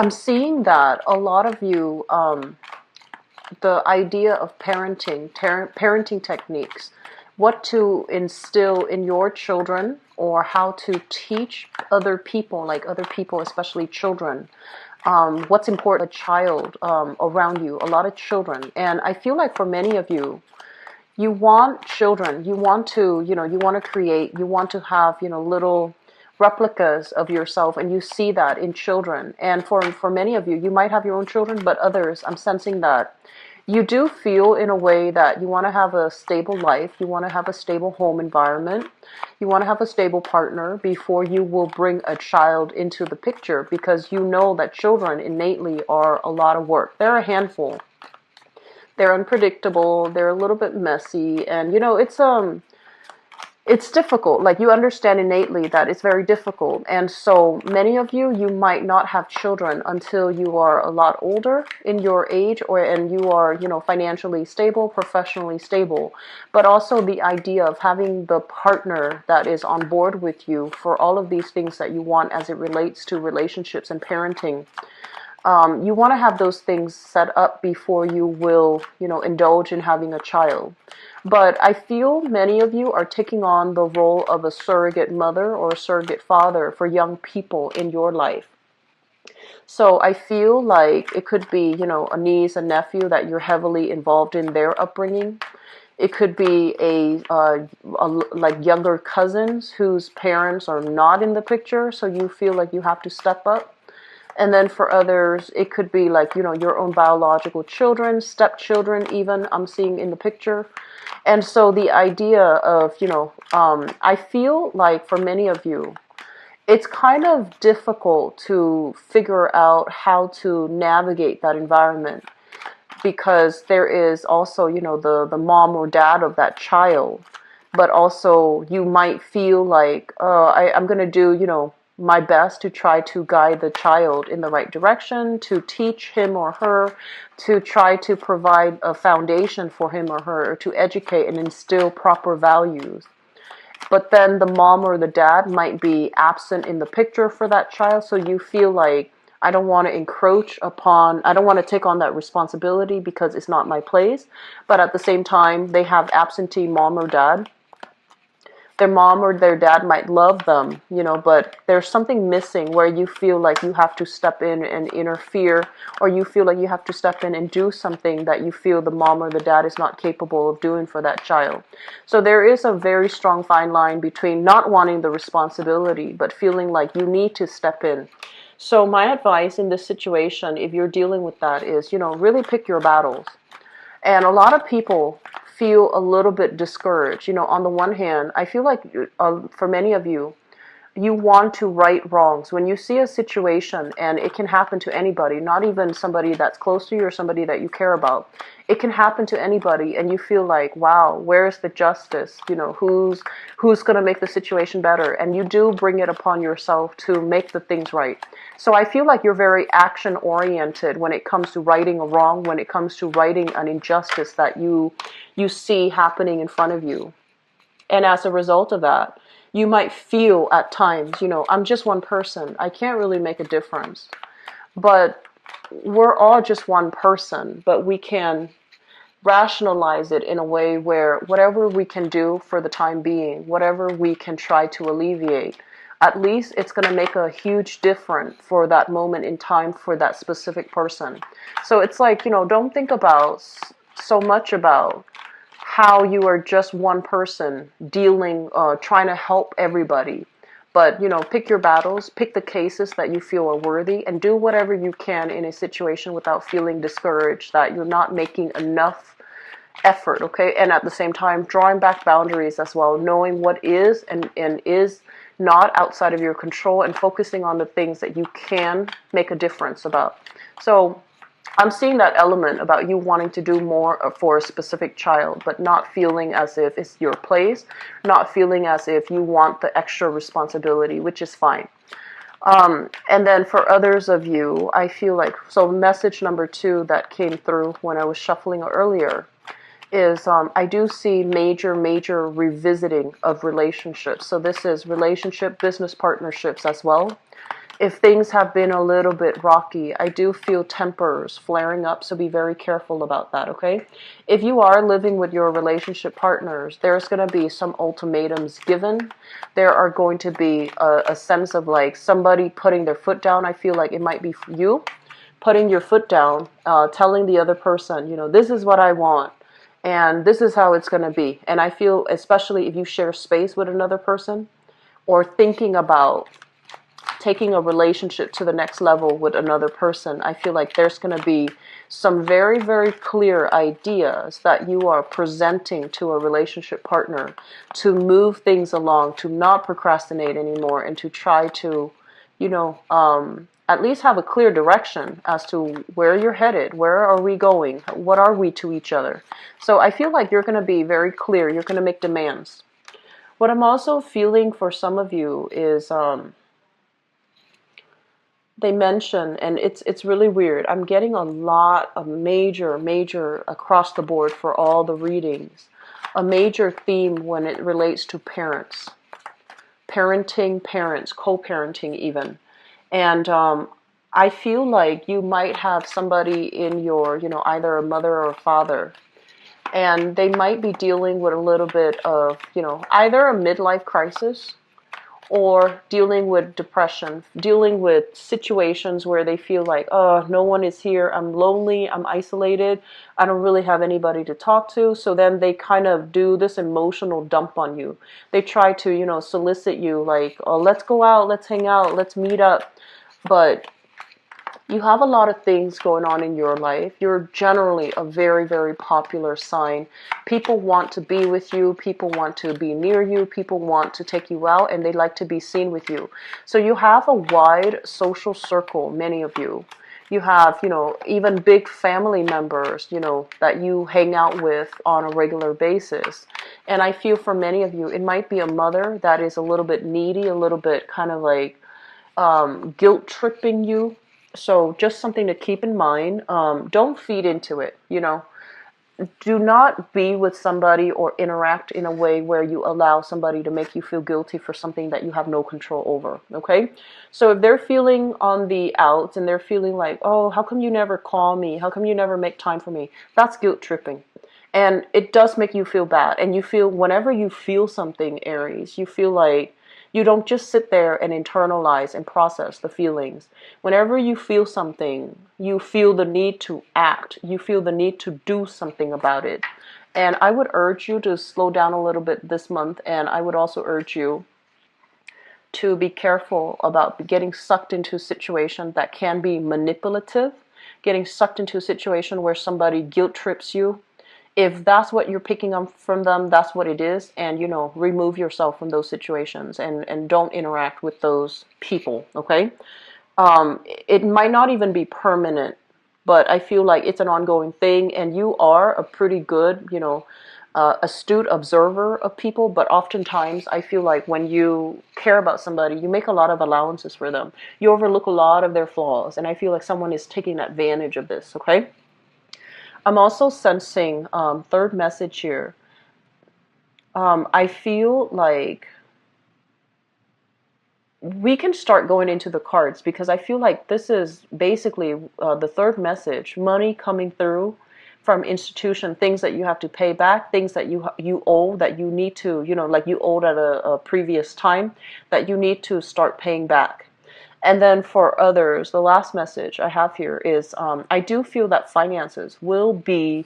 I'm seeing that a lot of you, the idea of parenting techniques, what to instill in your children, or how to teach other people, like other people, especially children, what's important, a child around you, a lot of children. And I feel like for many of you, you want children, you want to, you want to create, you want to have, little replicas of yourself, and you see that in children. And for many of you, you might have your own children, but others, I'm sensing that you do feel in a way that you want to have a stable life, you want to have a stable home environment, you want to have a stable partner before you will bring a child into the picture, because you know that children innately are a lot of work. They're a handful. They're unpredictable, they're a little bit messy, and it's difficult. Like, you understand innately that it's very difficult. And so many of you, you might not have children until you are a lot older in your age, and you are, financially stable, professionally stable. But also the idea of having the partner that is on board with you for all of these things that you want as it relates to relationships and parenting. You want to have those things set up before you will, indulge in having a child. But I feel many of you are taking on the role of a surrogate mother or a surrogate father for young people in your life. So I feel like it could be, a niece, a nephew that you're heavily involved in their upbringing. It could be like younger cousins whose parents are not in the picture, so you feel like you have to step up. And then for others, it could be like, your own biological children, stepchildren even, I'm seeing in the picture. And so the idea of, I feel like for many of you, it's kind of difficult to figure out how to navigate that environment, because there is also, the mom or dad of that child. But also you might feel like, I'm going to do, my best to try to guide the child in the right direction, to teach him or her, to try to provide a foundation for him or her, or to educate and instill proper values. But then the mom or the dad might be absent in the picture for that child, so you feel like, I don't want to I don't want to take on that responsibility because it's not my place. But at the same time, they have absentee mom or dad. Their mom or their dad might love them, but there's something missing where you feel like you have to step in and interfere, or you feel like you have to step in and do something that you feel the mom or the dad is not capable of doing for that child. So there is a very strong fine line between not wanting the responsibility, but feeling like you need to step in. So my advice in this situation, if you're dealing with that, is, really pick your battles. And a lot of people feel a little bit discouraged. On the one hand, I feel like for many of you, you want to right wrongs. When you see a situation, and it can happen to anybody, not even somebody that's close to you or somebody that you care about. It can happen to anybody, and you feel like, wow, where's the justice? Who's going to make the situation better? And you do bring it upon yourself to make the things right. So I feel like you're very action oriented when it comes to righting a wrong, when it comes to righting an injustice that you see happening in front of you. And as a result of that, you might feel at times, I'm just one person. I can't really make a difference. But we're all just one person, but we can rationalize it in a way where whatever we can do for the time being, whatever we can try to alleviate, at least it's going to make a huge difference for that moment in time for that specific person. So it's like, don't think about so much about how you are just one person trying to help everybody. But, pick your battles, pick the cases that you feel are worthy, and do whatever you can in a situation without feeling discouraged that you're not making enough effort, okay? And at the same time, drawing back boundaries as well, knowing what is and is not outside of your control, and focusing on the things that you can make a difference about. So I'm seeing that element about you wanting to do more for a specific child, but not feeling as if it's your place, not feeling as if you want the extra responsibility, which is fine. And then for others of you, I feel like, so message number 2 that came through when I was shuffling earlier is I do see major revisiting of relationships. So this is relationship, business partnerships as well. if things have been a little bit rocky, I do feel tempers flaring up, so be very careful about that, okay? If you are living with your relationship partners, there's going to be some ultimatums given. There are going to be a sense of like somebody putting their foot down. I feel like it might be you putting your foot down, telling the other person, this is what I want, and this is how it's going to be. And I feel, especially if you share space with another person, or thinking about taking a relationship to the next level with another person, I feel like there's going to be some very, very clear ideas that you are presenting to a relationship partner to move things along, to not procrastinate anymore, and to try to, at least have a clear direction as to where you're headed, where are we going, what are we to each other. So I feel like you're going to be very clear, you're going to make demands. What I'm also feeling for some of you is, they mention, and it's really weird, I'm getting a lot of major across the board for all the readings, a major theme when it relates to parents, parenting, parents, co-parenting even. And I feel like you might have somebody in your, either a mother or a father, and they might be dealing with a little bit of, either a midlife crisis, or dealing with depression, dealing with situations where they feel like, oh, no one is here, I'm lonely, I'm isolated, I don't really have anybody to talk to. So then they kind of do this emotional dump on you. They try to, solicit you like, oh, let's go out, let's hang out, let's meet up. But you have a lot of things going on in your life. You're generally a very, very popular sign. People want to be with you. People want to be near you. People want to take you out, and they like to be seen with you. So you have a wide social circle, many of you. You have, even big family members, that you hang out with on a regular basis. And I feel for many of you, it might be a mother that is a little bit needy, a little bit kind of like guilt tripping you. So just something to keep in mind. Don't feed into it, Do not be with somebody or interact in a way where you allow somebody to make you feel guilty for something that you have no control over, okay? So if they're feeling on the outs and they're feeling like, oh, how come you never call me? How come you never make time for me? That's guilt tripping. And it does make you feel bad. And you feel, whenever you feel something, Aries, you feel like you don't just sit there and internalize and process the feelings. Whenever you feel something, you feel the need to act. You feel the need to do something about it. And I would urge you to slow down a little bit this month. And I would also urge you to be careful about getting sucked into a situation that can be manipulative, getting sucked into a situation where somebody guilt trips you. If that's what you're picking up from them, that's what it is. And, remove yourself from those situations and don't interact with those people, okay? It might not even be permanent, but I feel like it's an ongoing thing. And you are a pretty good, astute observer of people. But oftentimes I feel like when you care about somebody, you make a lot of allowances for them. You overlook a lot of their flaws. And I feel like someone is taking advantage of this, okay? I'm also sensing third message here. I feel like we can start going into the cards, because I feel like this is basically the third message. Money coming through from institution, things that you have to pay back, things that you owe, that you need to, like you owed at a previous time, that you need to start paying back. And then for others, the last message I have here is I do feel that finances will be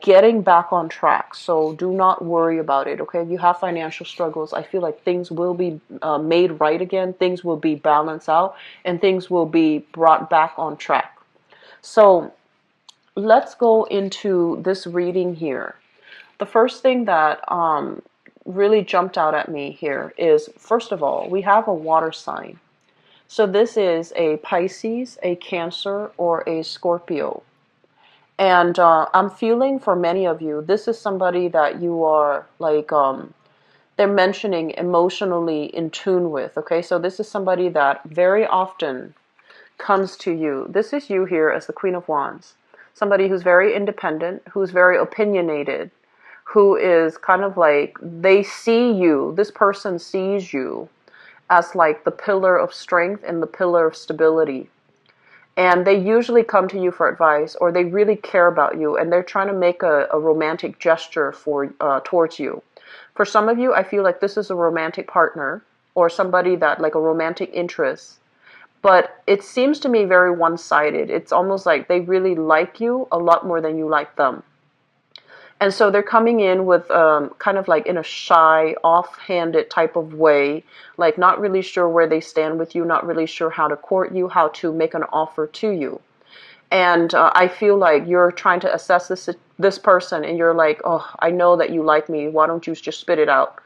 getting back on track. So do not worry about it, okay? If you have financial struggles, I feel like things will be made right again. Things will be balanced out, and things will be brought back on track. So let's go into this reading here. The first thing that really jumped out at me here is, first of all, we have a water sign. So this is a Pisces, a Cancer, or a Scorpio. And I'm feeling for many of you, this is somebody that you are like, they're mentioning emotionally in tune with, okay? So this is somebody that very often comes to you. This is you here as the Queen of Wands. Somebody who's very independent, who's very opinionated, who is kind of like, they see you, this person sees you, as like the pillar of strength and the pillar of stability. And they usually come to you for advice, or they really care about you, and they're trying to make a romantic gesture for towards you. For some of you, I feel like this is a romantic partner or somebody that like a romantic interest, but it seems to me very one-sided. It's almost like they really like you a lot more than you like them. And so they're coming in with kind of like in a shy, off-handed type of way, like not really sure where they stand with you, not really sure how to court you, how to make an offer to you. And I feel like you're trying to assess this person, and you're like, oh, I know that you like me. Why don't you just spit it out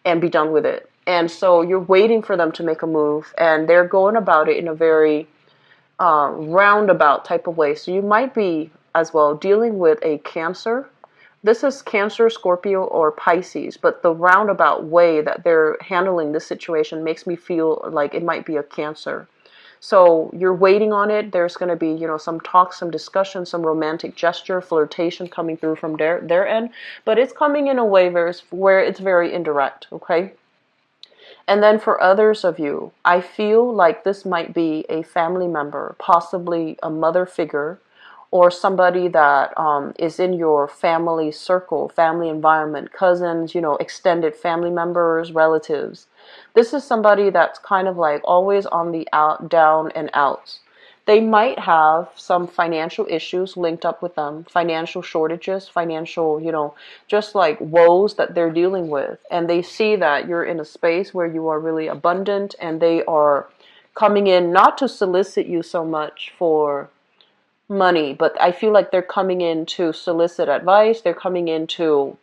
and be done with it? And so you're waiting for them to make a move, and they're going about it in a very roundabout type of way. So you might be as well dealing with a Cancer. This is Cancer, Scorpio, or Pisces, but the roundabout way that they're handling this situation makes me feel like it might be a Cancer. So you're waiting on it. There's going to be, some talk, some discussion, some romantic gesture, flirtation coming through from their end, but it's coming in a way where it's very indirect, okay? And then for others of you, I feel like this might be a family member, possibly a mother figure, or somebody that is in your family circle, family environment, cousins, extended family members, relatives. This is somebody that's kind of like always on the out, down and outs. They might have some financial issues linked up with them, financial shortages, financial, just like woes that they're dealing with. And they see that you're in a space where you are really abundant, and they are coming in not to solicit you so much for money, but I feel like they're coming in to solicit advice. They're coming in to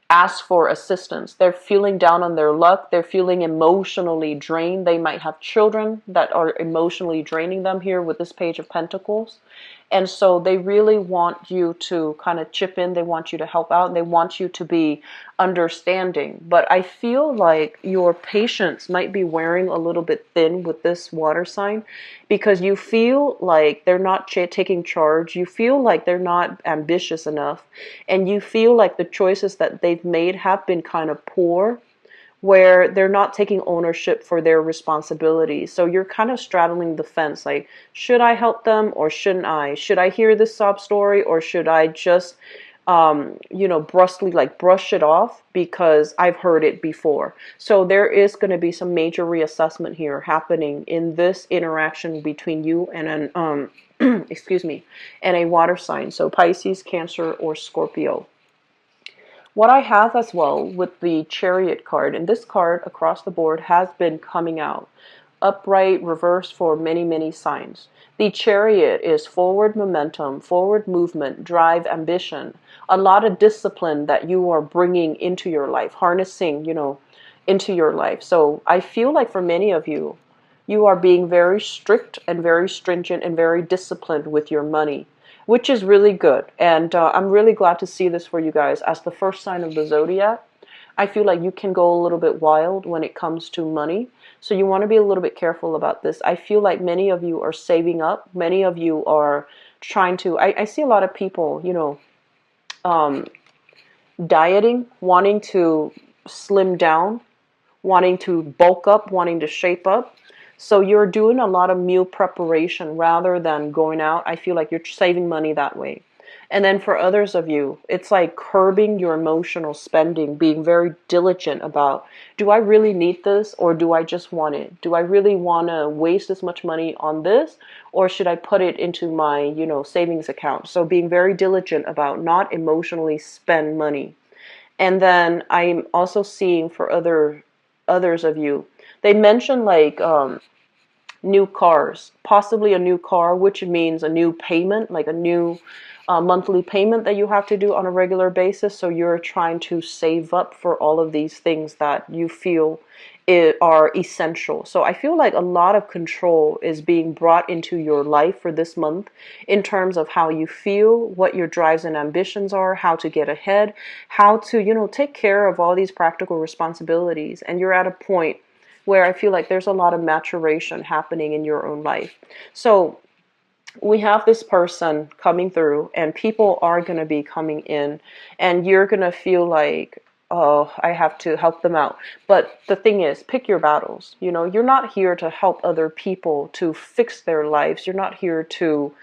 ask for assistance. They're feeling down on their luck. They're feeling emotionally drained. They might have children that are emotionally draining them here with this Page of Pentacles. And so they really want you to kind of chip in. They want you to help out. They want you to be understanding. But I feel like your patience might be wearing a little bit thin with this water sign, because you feel like they're not taking charge. You feel like they're not ambitious enough. And you feel like the choices that they've made have been kind of poor, where they're not taking ownership for their responsibilities. So you're kind of straddling the fence, like, should I help them or shouldn't I? Should I hear this sob story, or should I just, brusquely like brush it off because I've heard it before? So there is going to be some major reassessment here happening in this interaction between you and an, excuse me, and a water sign. So Pisces, Cancer, or Scorpio. What I have as well with the Chariot card, and this card across the board has been coming out upright, reverse for many, many signs. The Chariot is forward momentum, forward movement, drive, ambition, a lot of discipline that you are bringing into your life, harnessing, into your life. So I feel like for many of you, you are being very strict and very stringent and very disciplined with your money, which is really good. And I'm really glad to see this for you guys as the first sign of the zodiac. I feel like you can go a little bit wild when it comes to money. So you want to be a little bit careful about this. I feel like many of you are saving up. Many of you are trying to, I see a lot of people, dieting, wanting to slim down, wanting to bulk up, wanting to shape up. So you're doing a lot of meal preparation rather than going out. I feel like you're saving money that way. And then for others of you, it's like curbing your emotional spending, being very diligent about, do I really need this, or do I just want it? Do I really want to waste this much money on this, or should I put it into my, savings account? So being very diligent about not emotionally spend money. And then I'm also seeing for others of you, they mention like new cars, possibly a new car, which means a new payment, like a new monthly payment that you have to do on a regular basis. So you're trying to save up for all of these things that you feel are essential. So I feel like a lot of control is being brought into your life for this month in terms of how you feel, what your drives and ambitions are, how to get ahead, how to, take care of all these practical responsibilities. And you're at a point where I feel like there's a lot of maturation happening in your own life. So we have this person coming through, and people are going to be coming in, and you're going to feel like oh, I have to help them out. But the thing is, pick your battles. You know, you're not here to help other people to fix their lives. You're not here to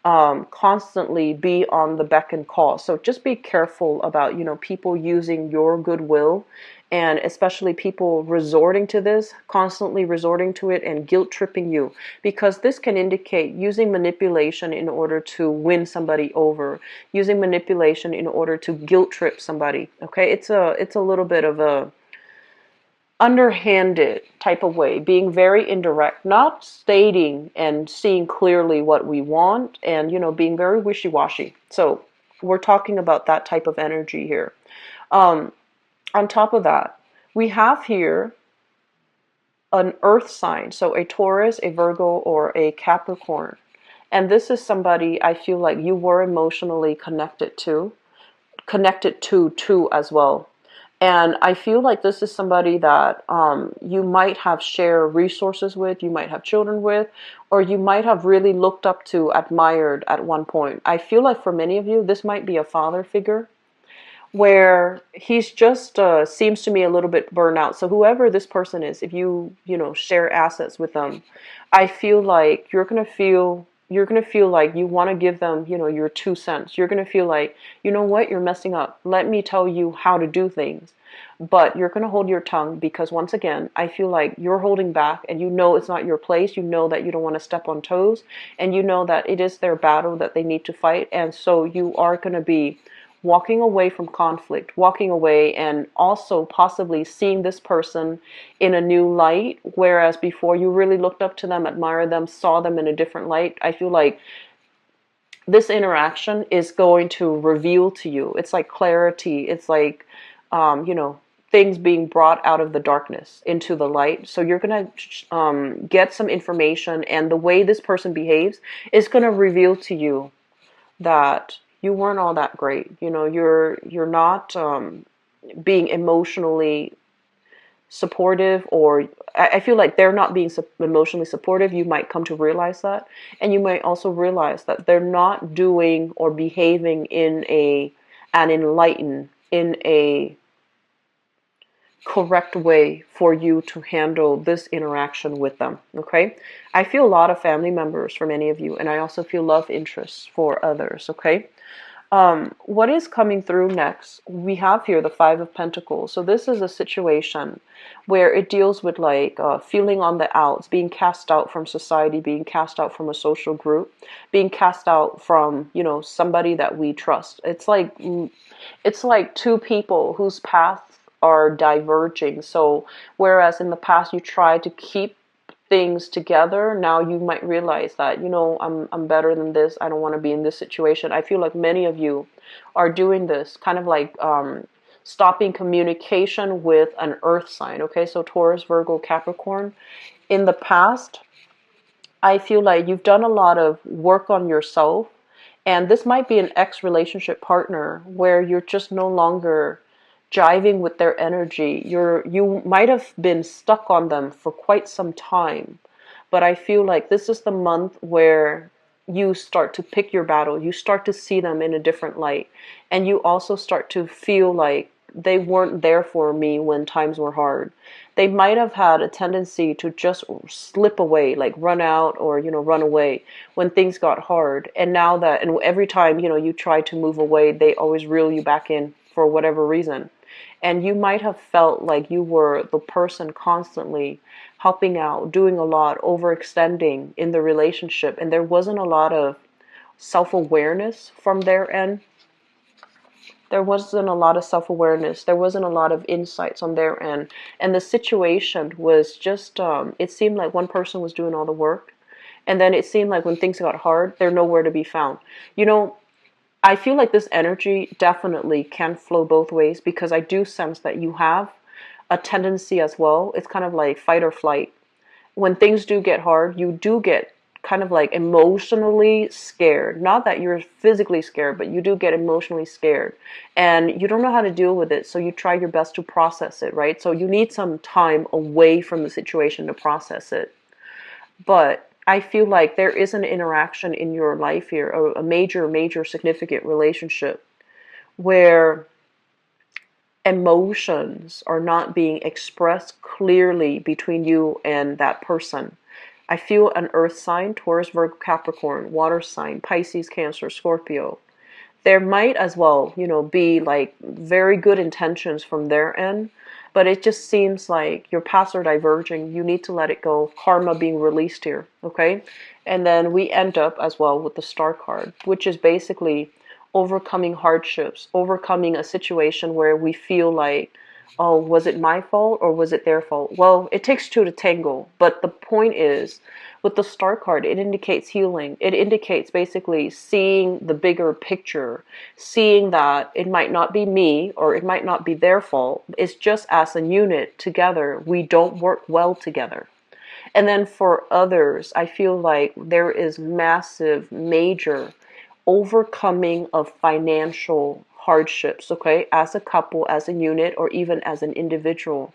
constantly be on the beck and call. So just be careful about, you know, people using your goodwill, and especially people resorting to this, constantly resorting to it and guilt tripping you, because this can indicate using manipulation in order to win somebody over, using manipulation in order to guilt trip somebody. Okay, it's a little bit of a underhanded type of way, being very indirect, not stating and seeing clearly what we want, and, you know, being very wishy-washy. So we're talking about that type of energy here. Um, on top of that, we have here an earth sign, so a Taurus, a Virgo, or a Capricorn. And this is somebody I feel like you were emotionally connected to as well. And I feel like this is somebody that you might have shared resources with, you might have children with, or you might have really looked up to, admired at one point. I feel like for many of you, this might be a father figure where he's just seems to me a little bit burnt out. So whoever this person is, if you know, share assets with them, I feel like you're gonna feel like you want to give them, you know, your 2 cents. You're gonna feel like, you know what, you're messing up. Let me tell you how to do things. But you're gonna hold your tongue because once again, I feel like you're holding back, and you know it's not your place. You know that you don't want to step on toes, and you know that it is their battle that they need to fight, and so you are gonna be walking away from conflict, walking away, and also possibly seeing this person in a new light, whereas before you really looked up to them, admired them, saw them in a different light. I feel like this interaction is going to reveal to you. It's like clarity. It's like, you know, things being brought out of the darkness into the light. So you're going to get some information, and the way this person behaves is going to reveal to you that you weren't all that great. You know, you're not being emotionally supportive, or I feel like they're not being emotionally supportive. You might come to realize that, and you might also realize that they're not doing or behaving in an enlightened, in a correct way for you to handle this interaction with them. Okay, I feel a lot of family members for many of you, and I also feel love interests for others. Okay, what is coming through next? We have here the Five of Pentacles. So this is a situation where it deals with like feeling on the outs, being cast out from society, being cast out from a social group, being cast out from, you know, somebody that we trust. It's like two people whose paths are diverging. So whereas in the past you tried to keep things together, now you might realize that, you know, I'm better than this. I don't want to be in this situation. I feel like many of you are doing this, kind of like stopping communication with an earth sign. Okay, so Taurus, Virgo, Capricorn. In the past, I feel like you've done a lot of work on yourself, and this might be an ex-relationship partner where you're just no longer jiving with their energy. You might have been stuck on them for quite some time, but I feel like this is the month where you start to pick your battle. You start to see them in a different light, and you also start to feel like they weren't there for me when times were hard. They might have had a tendency to just slip away, like run out, or, you know, run away when things got hard. And now that, and every time, you know, you try to move away, they always reel you back in for whatever reason. And you might have felt like you were the person constantly helping out, doing a lot, overextending in the relationship, and there wasn't a lot of self-awareness from their end. There wasn't a lot of self-awareness. There wasn't a lot of insights on their end. And the situation was just, it seemed like one person was doing all the work. And then it seemed like when things got hard, they're nowhere to be found. You know, I feel like this energy definitely can flow both ways, because I do sense that you have a tendency as well. It's kind of like fight or flight. When things do get hard, you do get kind of like emotionally scared. Not that you're physically scared, but you do get emotionally scared. And you don't know how to deal with it, so you try your best to process it, right? So you need some time away from the situation to process it. But I feel like there is an interaction in your life here, a major, major significant relationship, where emotions are not being expressed clearly between you and that person. I feel an earth sign, Taurus, Virgo, Capricorn, water sign, Pisces, Cancer, Scorpio. There might as well, be like very good intentions from their end, but it just seems like your paths are diverging. You need to let it go. Karma being released here, okay? And then we end up as well with the Star card, which is basically overcoming hardships, overcoming a situation where we feel like, oh, was it my fault or was it their fault? Well, it takes two to tango, but the point is, with the Star card, it indicates healing. It indicates basically seeing the bigger picture, seeing that it might not be me or it might not be their fault. It's just as a unit together, we don't work well together. And then for others, I feel like there is massive, major overcoming of financial hardships, okay, as a couple, as a unit, or even as an individual.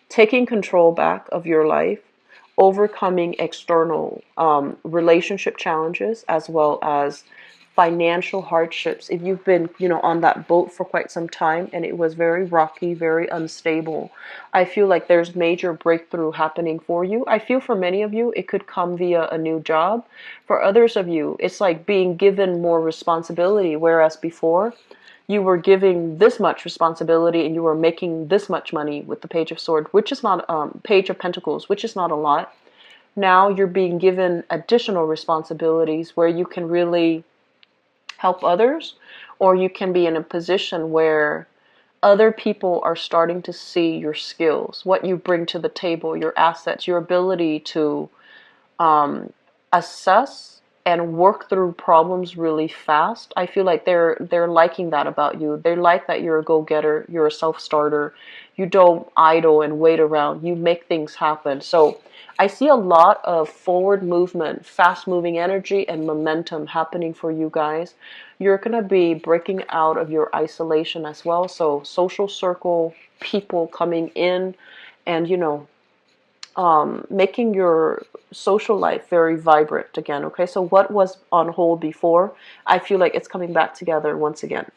Taking control back of your life, overcoming external relationship challenges, as well as financial hardships. If you've been, on that boat for quite some time and it was very rocky, very unstable, I feel like there's major breakthrough happening for you. I feel for many of you, it could come via a new job. For others of you, it's like being given more responsibility, whereas before, you were giving this much responsibility and you were making this much money with the Page of Swords, which is not Page of Pentacles, which is not a lot. Now you're being given additional responsibilities where you can really help others, or you can be in a position where other people are starting to see your skills, what you bring to the table, your assets, your ability to assess and work through problems really fast. I feel like they're liking that about you. They like that you're a go-getter, you're a self-starter. You don't idle and wait around. You make things happen. So I see a lot of forward movement, fast-moving energy and momentum happening for you guys. You're going to be breaking out of your isolation as well. So social circle, people coming in and, making your social life very vibrant again. Okay, so what was on hold before, I feel like it's coming back together once again.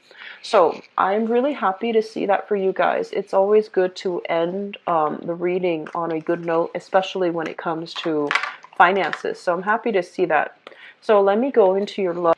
So I'm really happy to see that for you guys. It's always good to end the reading on a good note, especially when it comes to finances. So I'm happy to see that. So let me go into your love.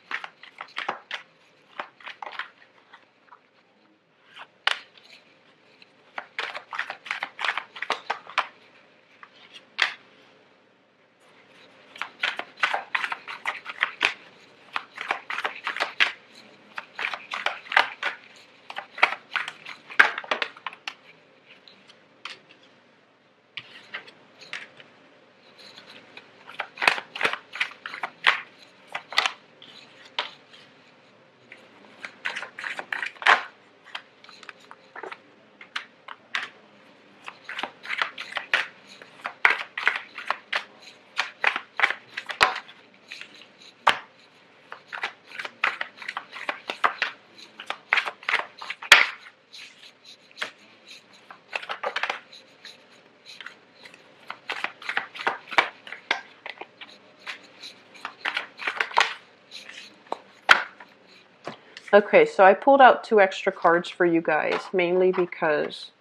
Okay, so I pulled out 2 extra cards for you guys, mainly because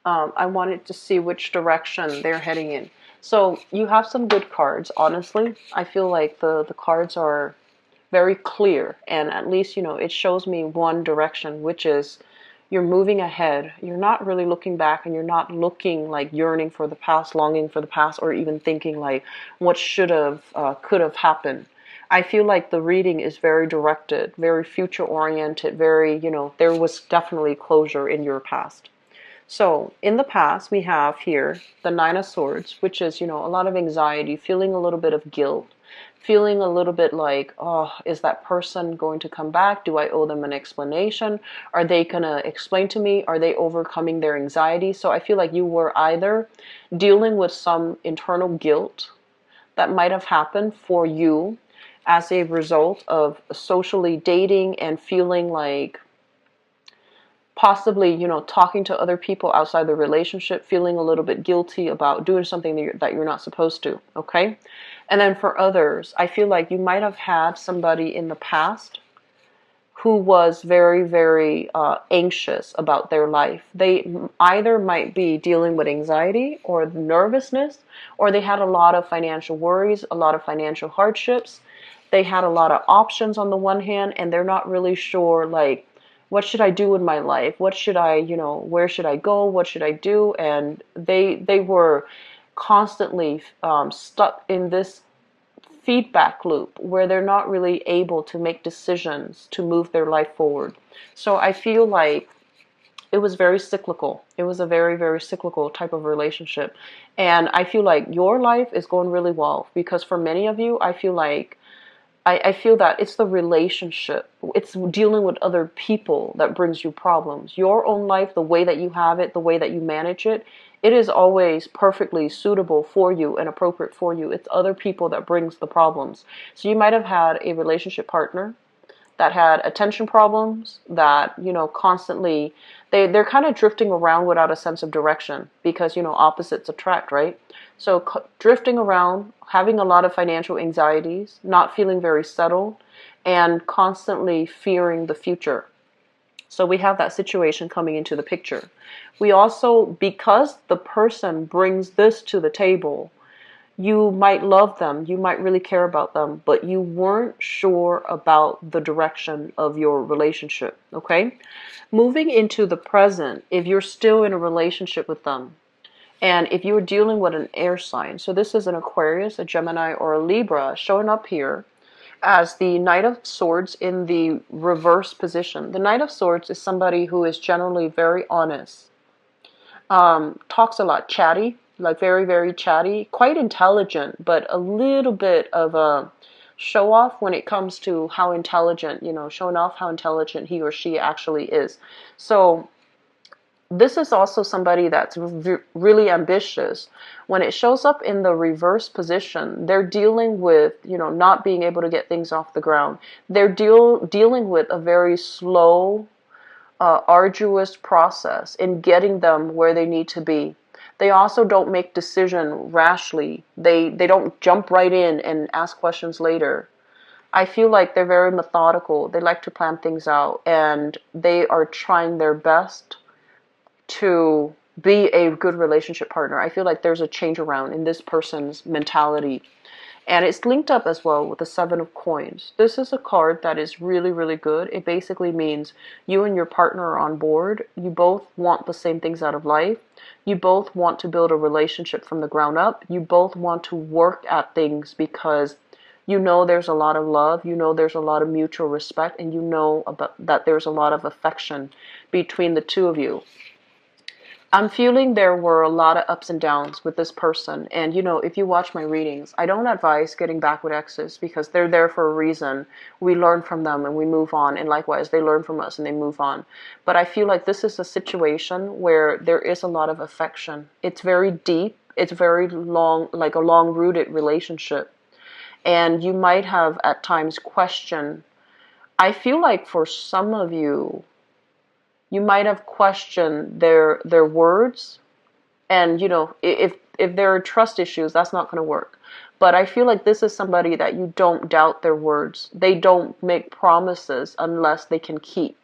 I wanted to see which direction they're heading in. So you have some good cards, honestly. I feel like the cards are very clear, and at least, it shows me one direction, which is you're moving ahead. You're not really looking back, and you're not looking like yearning for the past, longing for the past, or even thinking like what should have, could have happened. I feel like the reading is very directed, very future oriented, very, there was definitely closure in your past. So in the past, we have here the Nine of Swords, which is, a lot of anxiety, feeling a little bit of guilt, feeling a little bit like, oh, is that person going to come back? Do I owe them an explanation? Are they going to explain to me? Are they overcoming their anxiety? So I feel like you were either dealing with some internal guilt that might have happened for you as a result of socially dating and feeling like possibly, talking to other people outside the relationship, feeling a little bit guilty about doing something that you're not supposed to, okay? And then for others, I feel like you might have had somebody in the past who was very, very anxious about their life. They either might be dealing with anxiety or nervousness, or they had a lot of financial worries, a lot of financial hardships. They had a lot of options on the one hand, and they're not really sure, like, what should I do with my life? What should I, where should I go? What should I do? And they were constantly stuck in this feedback loop where they're not really able to make decisions to move their life forward. So I feel like it was very cyclical. It was a very, very cyclical type of relationship. And I feel like your life is going really well because for many of you, I feel that it's the relationship. It's dealing with other people that brings you problems. Your own life, the way that you have it, the way that you manage it, it is always perfectly suitable for you and appropriate for you. It's other people that brings the problems. So you might have had a relationship partner that had attention problems, that, constantly, they're kind of drifting around without a sense of direction because, opposites attract, right? So drifting around, having a lot of financial anxieties, not feeling very settled, and constantly fearing the future. So we have that situation coming into the picture. We also, because the person brings this to the table, you might love them, you might really care about them, but you weren't sure about the direction of your relationship, okay? Moving into the present, if you're still in a relationship with them, and if you're dealing with an air sign, so this is an Aquarius, a Gemini, or a Libra showing up here as the Knight of Swords in the reverse position. The Knight of Swords is somebody who is generally very honest, talks a lot, chatty, like very, very chatty, quite intelligent, but a little bit of a show off when it comes to how intelligent, showing off how intelligent he or she actually is. So this is also somebody that's really ambitious. When it shows up in the reverse position, they're dealing with, not being able to get things off the ground. They're dealing with a very slow, arduous process in getting them where they need to be. They also don't make decision rashly. They don't jump right in and ask questions later. I feel like they're very methodical. They like to plan things out, and they are trying their best to be a good relationship partner. I feel like there's a change around in this person's mentality. And it's linked up as well with the Seven of Coins. This is a card that is really, really good. It basically means you and your partner are on board. You both want the same things out of life. You both want to build a relationship from the ground up. You both want to work at things because there's a lot of love. There's a lot of mutual respect. And that there's a lot of affection between the two of you. I'm feeling there were a lot of ups and downs with this person. And, if you watch my readings, I don't advise getting back with exes because they're there for a reason. We learn from them and we move on. And likewise, they learn from us and they move on. But I feel like this is a situation where there is a lot of affection. It's very deep. It's very long, like a long-rooted relationship. And you might have at times questioned. I feel like for some of you, you might have questioned their words, and if there are trust issues, that's not going to work. But I feel like this is somebody that you don't doubt their words. They don't make promises unless they can keep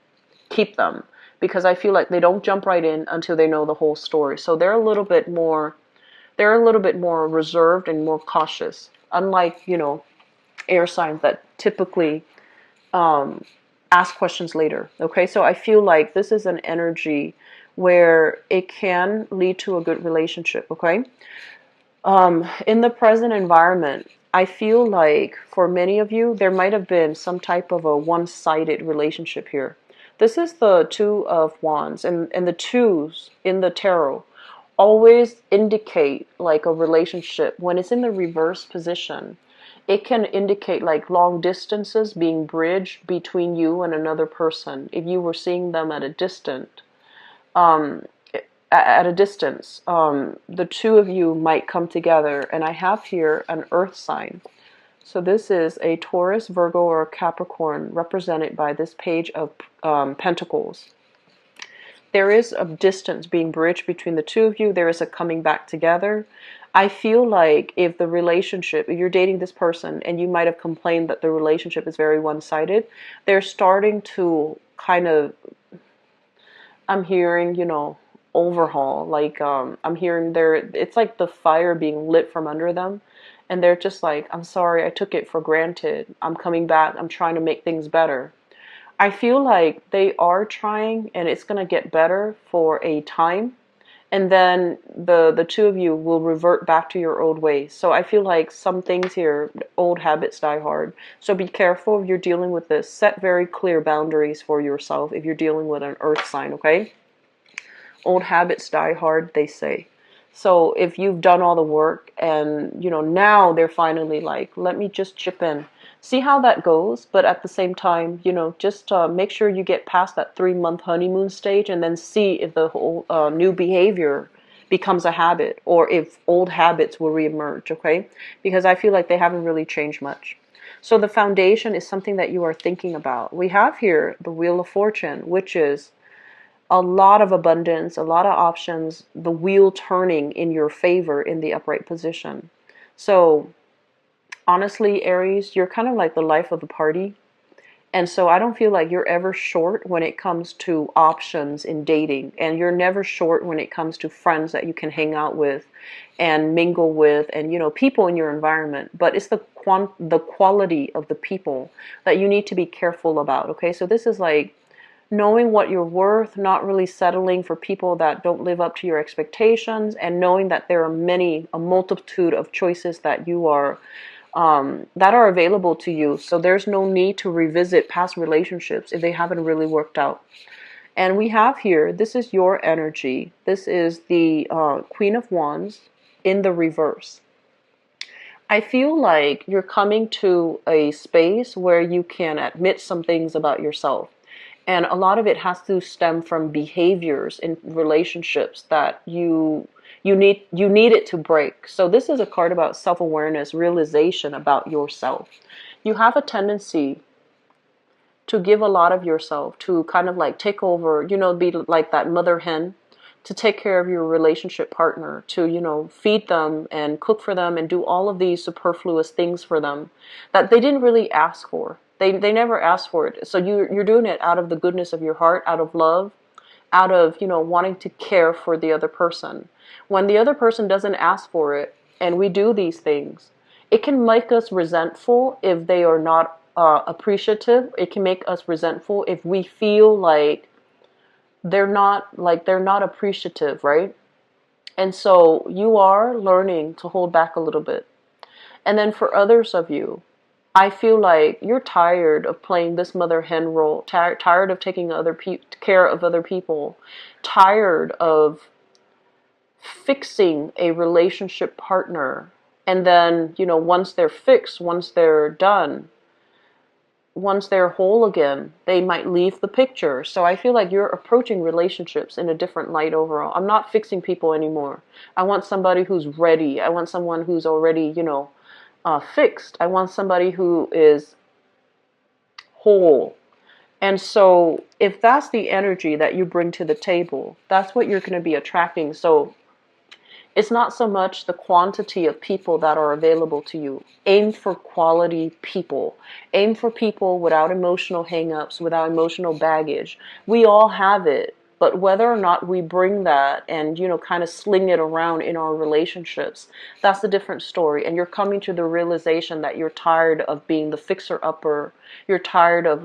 them, because I feel like they don't jump right in until they know the whole story. So they're a little bit more reserved and more cautious, unlike air signs that typically ask questions later. Okay, so I feel like this is an energy where it can lead to a good relationship. Okay, in the present environment, I feel like for many of you there might have been some type of a one-sided relationship here. This is the Two of Wands, and the twos in the tarot always indicate like a relationship. When it's in the reverse position, it can indicate like long distances being bridged between you and another person. If you were seeing them at a distance, the two of you might come together. And I have here an earth sign. So this is a Taurus, Virgo, or a Capricorn represented by this page of Pentacles. There is a distance being bridged between the two of you. There is a coming back together. I feel like if the relationship, if you're dating this person and you might have complained that the relationship is very one-sided, they're starting to kind of, I'm hearing, overhaul. Like, I'm hearing it's like the fire being lit from under them. And they're just like, I'm sorry, I took it for granted. I'm coming back. I'm trying to make things better. I feel like they are trying, and it's going to get better for a time, and then the two of you will revert back to your old ways. So I feel like some things here, old habits die hard. So be careful if you're dealing with this. Set very clear boundaries for yourself if you're dealing with an earth sign, okay? Old habits die hard, they say. So if you've done all the work and, now they're finally like, let me just chip in. See how that goes, but at the same time, just make sure you get past that 3-month honeymoon stage and then see if the whole new behavior becomes a habit or if old habits will reemerge, okay? Because I feel like they haven't really changed much. So the foundation is something that you are thinking about. We have here the Wheel of Fortune, which is a lot of abundance, a lot of options, the wheel turning in your favor in the upright position. So honestly, Aries, you're kind of like the life of the party. And so I don't feel like you're ever short when it comes to options in dating. And you're never short when it comes to friends that you can hang out with and mingle with and, people in your environment. But it's the quality of the people that you need to be careful about, okay? So this is like knowing what you're worth, not really settling for people that don't live up to your expectations, and knowing that there are a multitude of choices that you are that are available to you. So there's no need to revisit past relationships if they haven't really worked out. And we have here, this is your energy. This is the Queen of Wands in the reverse. I feel like you're coming to a space where you can admit some things about yourself. And a lot of it has to stem from behaviors in relationships that you need it to break. So this is a card about self-awareness, realization about yourself. You have a tendency to give a lot of yourself, to kind of like take over, be like that mother hen, to take care of your relationship partner, to, feed them and cook for them and do all of these superfluous things for them that they didn't really ask for. They never asked for it. So you're doing it out of the goodness of your heart, out of love, out of, wanting to care for the other person. When the other person doesn't ask for it and we do these things, it can make us resentful if they are not appreciative. It can make us resentful if we feel like they're not appreciative, right? And so you are learning to hold back a little bit. And then for others of you, I feel like you're tired of playing this mother hen role, tired of taking care of other people, tired of fixing a relationship partner. And then, once they're fixed, once they're done, once they're whole again, they might leave the picture. So I feel like you're approaching relationships in a different light overall. I'm not fixing people anymore. I want somebody who's ready. I want someone who's already, fixed. I want somebody who is whole. And so if that's the energy that you bring to the table, that's what you're going to be attracting. So it's not so much the quantity of people that are available to you. Aim for quality people. Aim for people without emotional hangups, without emotional baggage. We all have it, but whether or not we bring that and, kind of sling it around in our relationships, that's a different story. And you're coming to the realization that you're tired of being the fixer-upper. You're tired of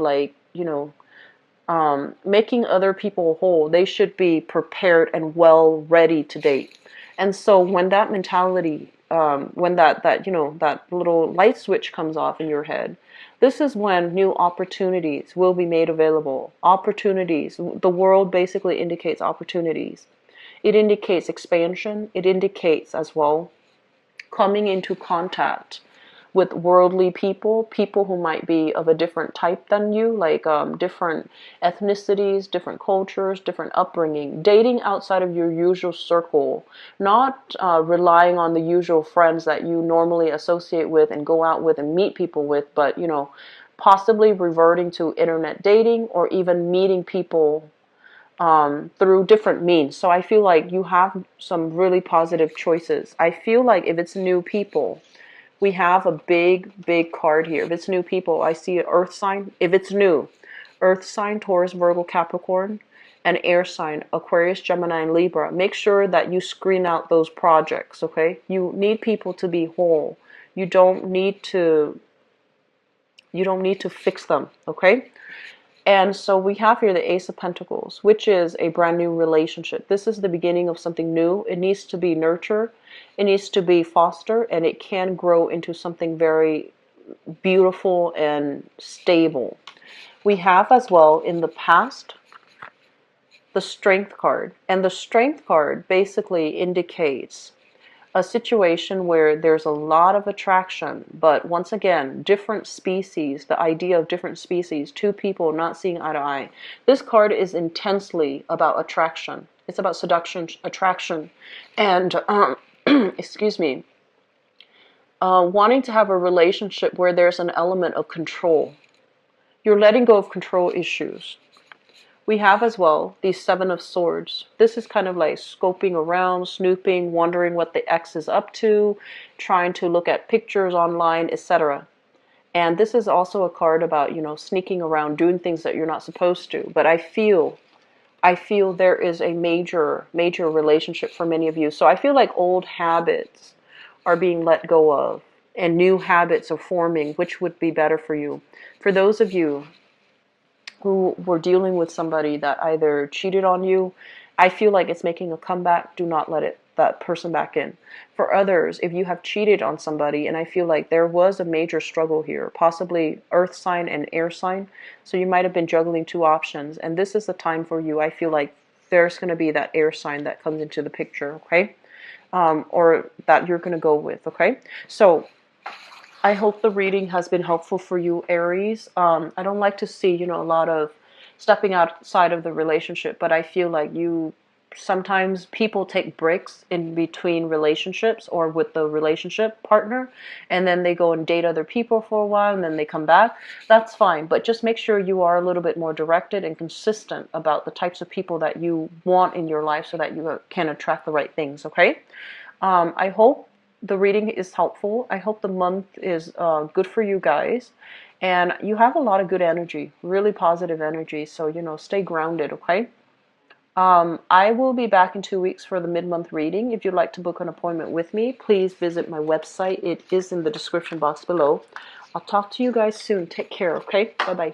making other people whole. They should be prepared and well ready to date. And so when that mentality, when that little light switch comes off in your head, this is when new opportunities will be made available. Opportunities. The world basically indicates opportunities. It indicates expansion. It indicates as well coming into contact with worldly people, people who might be of a different type than you, like different ethnicities, different cultures, different upbringing, dating outside of your usual circle, not relying on the usual friends that you normally associate with and go out with and meet people with, but, possibly reverting to internet dating or even meeting people through different means. So I feel like you have some really positive choices. I feel like if it's new people, we have a big card here. If it's new people, I see an earth sign. If it's new, earth sign, Taurus, Virgo, Capricorn, and air sign, Aquarius, Gemini, and Libra. Make sure that you screen out those projects, okay? You need people to be whole. You don't need to fix them, okay? And so we have here the Ace of Pentacles, which is a brand new relationship. This is the beginning of something new. It needs to be nurtured. It needs to be fostered, and it can grow into something very beautiful and stable. We have as well in the past the Strength card. And the Strength card basically indicates a situation where there's a lot of attraction, but once again, different species, the idea of different species, two people not seeing eye to eye. This card is intensely about attraction. It's about seduction, attraction, and excuse me, wanting to have a relationship where there's an element of control. You're letting go of control issues. We have as well the Seven of Swords. This is kind of like scoping around, snooping, wondering what the ex is up to, trying to look at pictures online, etc. And this is also a card about, sneaking around, doing things that you're not supposed to. But I feel there is a major relationship for many of you. So I feel like old habits are being let go of and new habits are forming, which would be better for you. For those of you who were dealing with somebody that either cheated on you, I feel like it's making a comeback. Do not let that person back in. For others, if you have cheated on somebody, and I feel like there was a major struggle here, possibly earth sign and air sign, so you might have been juggling two options, and this is the time for you. I feel like there's going to be that air sign that comes into the picture, okay? Or that you're going to go with, okay? So I hope the reading has been helpful for you, Aries. I don't like to see, a lot of stepping outside of the relationship, but I feel like sometimes people take breaks in between relationships or with the relationship partner, and then they go and date other people for a while, and then they come back. That's fine, but just make sure you are a little bit more directed and consistent about the types of people that you want in your life so that you can attract the right things, okay? I hope the reading is helpful. I hope the month is good for you guys. And you have a lot of good energy, really positive energy. So, stay grounded, okay? I will be back in 2 weeks for the mid-month reading. If you'd like to book an appointment with me, please visit my website. It is in the description box below. I'll talk to you guys soon. Take care, okay? Bye-bye.